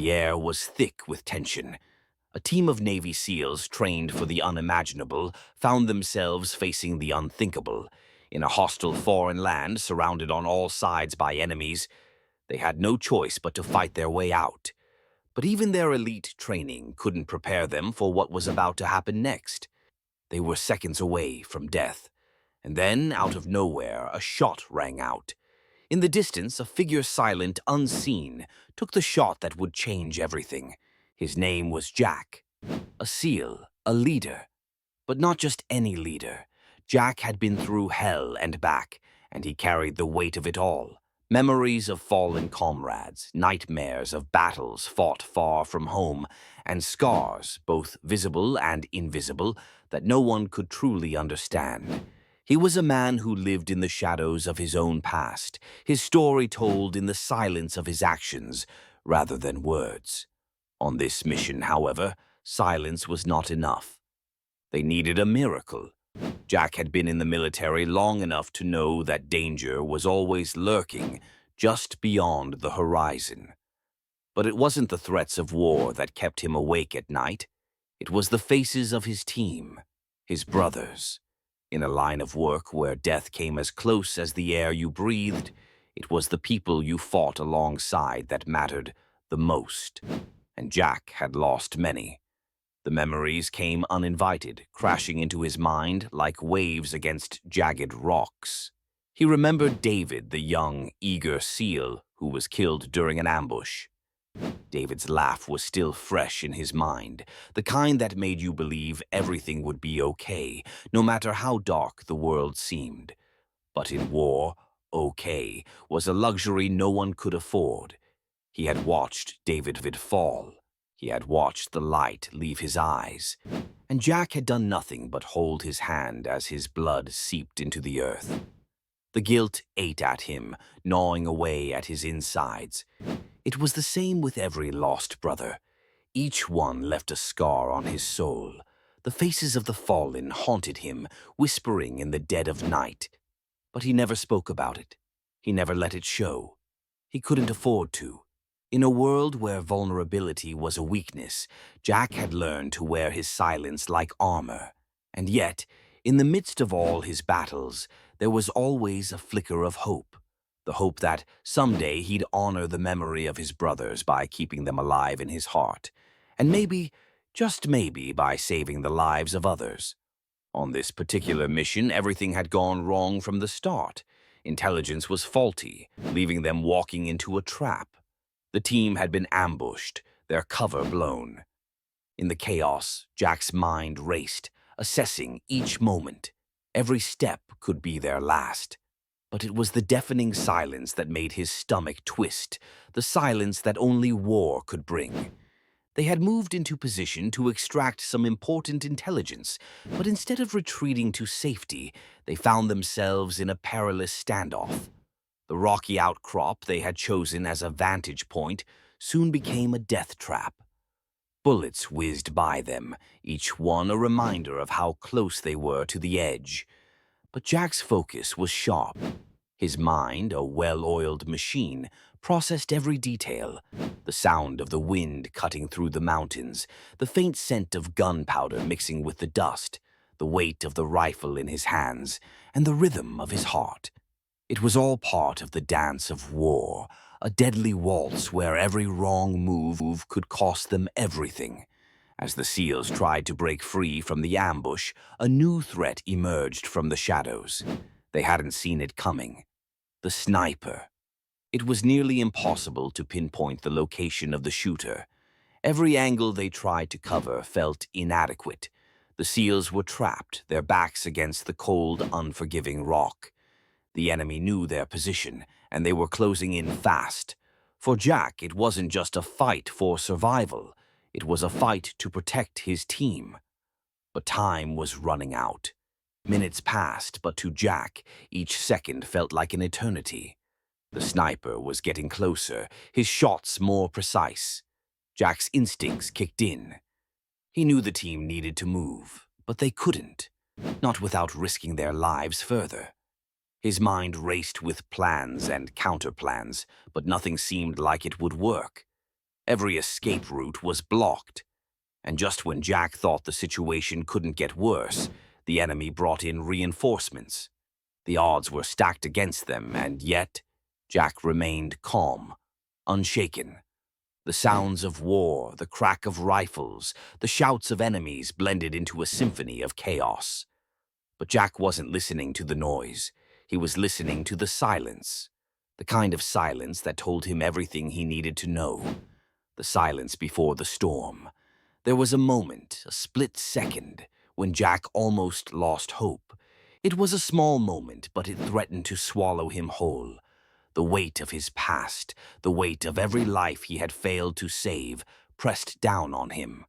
The air was thick with tension. A team of Navy SEALs trained for the unimaginable found themselves facing the unthinkable. In a hostile foreign land surrounded on all sides by enemies, they had no choice but to fight their way out. But even their elite training couldn't prepare them for what was about to happen next. They were seconds away from death. And then, out of nowhere, a shot rang out. In the distance, a figure silent, unseen, took the shot that would change everything. His name was Jack. A SEAL, a leader. But not just any leader. Jack had been through hell and back, and he carried the weight of it all. Memories of fallen comrades, nightmares of battles fought far from home, and scars, both visible and invisible, that no one could truly understand. He was a man who lived in the shadows of his own past, his story told in the silence of his actions rather than words. On this mission, however, silence was not enough. They needed a miracle. Jack had been in the military long enough to know that danger was always lurking just beyond the horizon. But it wasn't the threats of war that kept him awake at night. It was the faces of his team, his brothers. In a line of work where death came as close as the air you breathed, it was the people you fought alongside that mattered the most. And Jack had lost many. The memories came uninvited, crashing into his mind like waves against jagged rocks. He remembered David, the young, eager SEAL who was killed during an ambush. David's laugh was still fresh in his mind, the kind that made you believe everything would be okay, no matter how dark the world seemed. But in war, okay was a luxury no one could afford. He had watched David fall. He had watched the light leave his eyes, and Jack had done nothing but hold his hand as his blood seeped into the earth. The guilt ate at him, gnawing away at his insides. It was the same with every lost brother. Each one left a scar on his soul. The faces of the fallen haunted him, whispering in the dead of night. But he never spoke about it. He never let it show. He couldn't afford to. In a world where vulnerability was a weakness, Jack had learned to wear his silence like armor. And yet, in the midst of all his battles, there was always a flicker of hope. The hope that someday he'd honor the memory of his brothers by keeping them alive in his heart. And maybe, just maybe, by saving the lives of others. On this particular mission, everything had gone wrong from the start. Intelligence was faulty, leaving them walking into a trap. The team had been ambushed, their cover blown. In the chaos, Jack's mind raced, assessing each moment. Every step could be their last. But it was the deafening silence that made his stomach twist, the silence that only war could bring. They had moved into position to extract some important intelligence, but instead of retreating to safety, they found themselves in a perilous standoff. The rocky outcrop they had chosen as a vantage point soon became a death trap. Bullets whizzed by them, each one a reminder of how close they were to the edge. But Jack's focus was sharp. His mind, a well-oiled machine, processed every detail. The sound of the wind cutting through the mountains, the faint scent of gunpowder mixing with the dust, the weight of the rifle in his hands, and the rhythm of his heart. It was all part of the dance of war, a deadly waltz where every wrong move could cost them everything. As the SEALs tried to break free from the ambush, a new threat emerged from the shadows. They hadn't seen it coming. The sniper. It was nearly impossible to pinpoint the location of the shooter. Every angle they tried to cover felt inadequate. The SEALs were trapped, their backs against the cold, unforgiving rock. The enemy knew their position, and they were closing in fast. For Jack, it wasn't just a fight for survival. It was a fight to protect his team. But time was running out. Minutes passed, but to Jack, each second felt like an eternity. The sniper was getting closer, his shots more precise. Jack's instincts kicked in. He knew the team needed to move, but they couldn't, not without risking their lives further. His mind raced with plans and counterplans, but nothing seemed like it would work. Every escape route was blocked, and just when Jack thought the situation couldn't get worse, the enemy brought in reinforcements. The odds were stacked against them, and yet Jack remained calm, unshaken. The sounds of war, the crack of rifles, the shouts of enemies blended into a symphony of chaos. But Jack wasn't listening to the noise. He was listening to the silence. The kind of silence that told him everything he needed to know. The silence before the storm. There was a moment, a split second, when Jack almost lost hope. It was a small moment, but it threatened to swallow him whole. The weight of his past, the weight of every life he had failed to save, pressed down on him.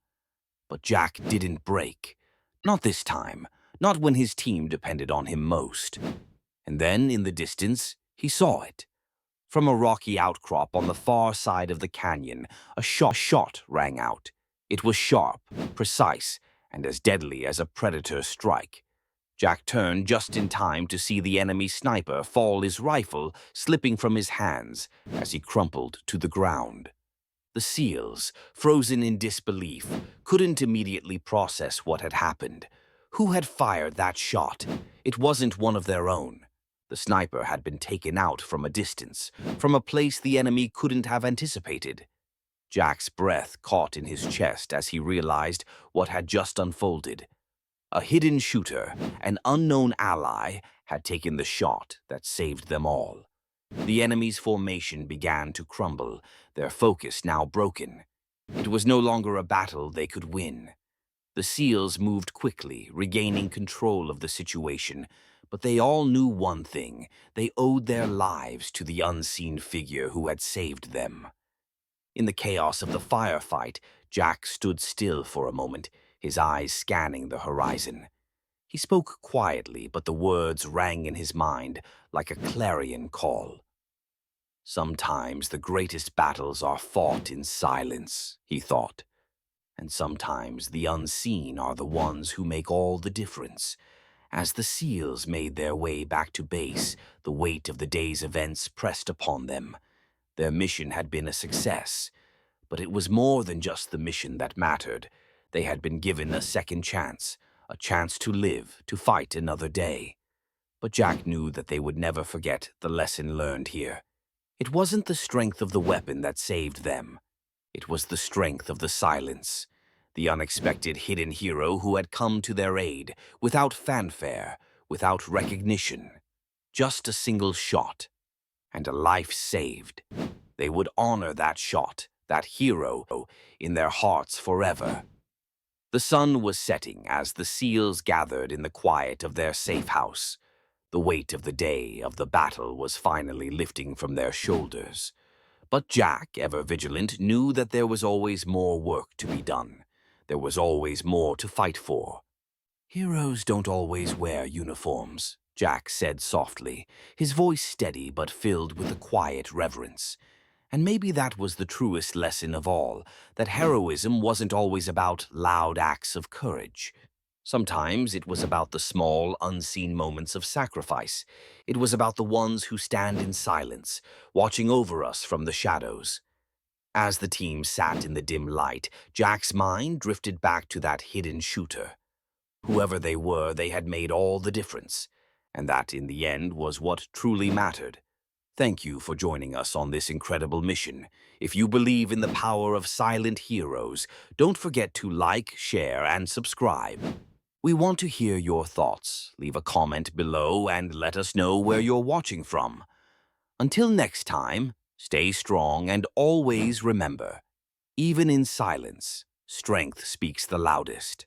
But Jack didn't break. Not this time. Not when his team depended on him most. And then, in the distance, he saw it. From a rocky outcrop on the far side of the canyon, a shot rang out. It was sharp, precise, and as deadly as a predator's strike. Jack turned just in time to see the enemy sniper fall, his rifle slipping from his hands as he crumpled to the ground. The SEALs, frozen in disbelief, couldn't immediately process what had happened. Who had fired that shot? It wasn't one of their own. The sniper had been taken out from a distance, from a place the enemy couldn't have anticipated. Jack's breath caught in his chest as he realized what had just unfolded. A hidden shooter, an unknown ally, had taken the shot that saved them all. The enemy's formation began to crumble, their focus now broken. It was no longer a battle they could win. The SEALs moved quickly, regaining control of the situation, but they all knew one thing: they owed their lives to the unseen figure who had saved them. In the chaos of the firefight, Jack stood still for a moment, his eyes scanning the horizon. He spoke quietly, but the words rang in his mind like a clarion call. Sometimes the greatest battles are fought in silence, he thought. And sometimes the unseen are the ones who make all the difference. As the SEALs made their way back to base, the weight of the day's events pressed upon them. Their mission had been a success, but it was more than just the mission that mattered. They had been given a second chance, a chance to live, to fight another day. But Jack knew that they would never forget the lesson learned here. It wasn't the strength of the weapon that saved them. It was the strength of the silence, the unexpected hidden hero who had come to their aid, without fanfare, without recognition. Just a single shot, and a life saved. They would honor that shot, that hero, in their hearts forever. The sun was setting as the SEALs gathered in the quiet of their safe house. The weight of the day, of the battle, was finally lifting from their shoulders. But Jack, ever vigilant, knew that there was always more work to be done. There was always more to fight for. "Heroes don't always wear uniforms," Jack said softly, his voice steady but filled with a quiet reverence. And maybe that was the truest lesson of all, that heroism wasn't always about loud acts of courage. Sometimes it was about the small, unseen moments of sacrifice. It was about the ones who stand in silence, watching over us from the shadows. As the team sat in the dim light, Jack's mind drifted back to that hidden shooter. Whoever they were, they had made all the difference, and that, in the end, was what truly mattered. Thank you for joining us on this incredible mission. If you believe in the power of silent heroes, don't forget to like, share, and subscribe. We want to hear your thoughts. Leave a comment below and let us know where you're watching from. Until next time, stay strong and always remember, even in silence, strength speaks the loudest.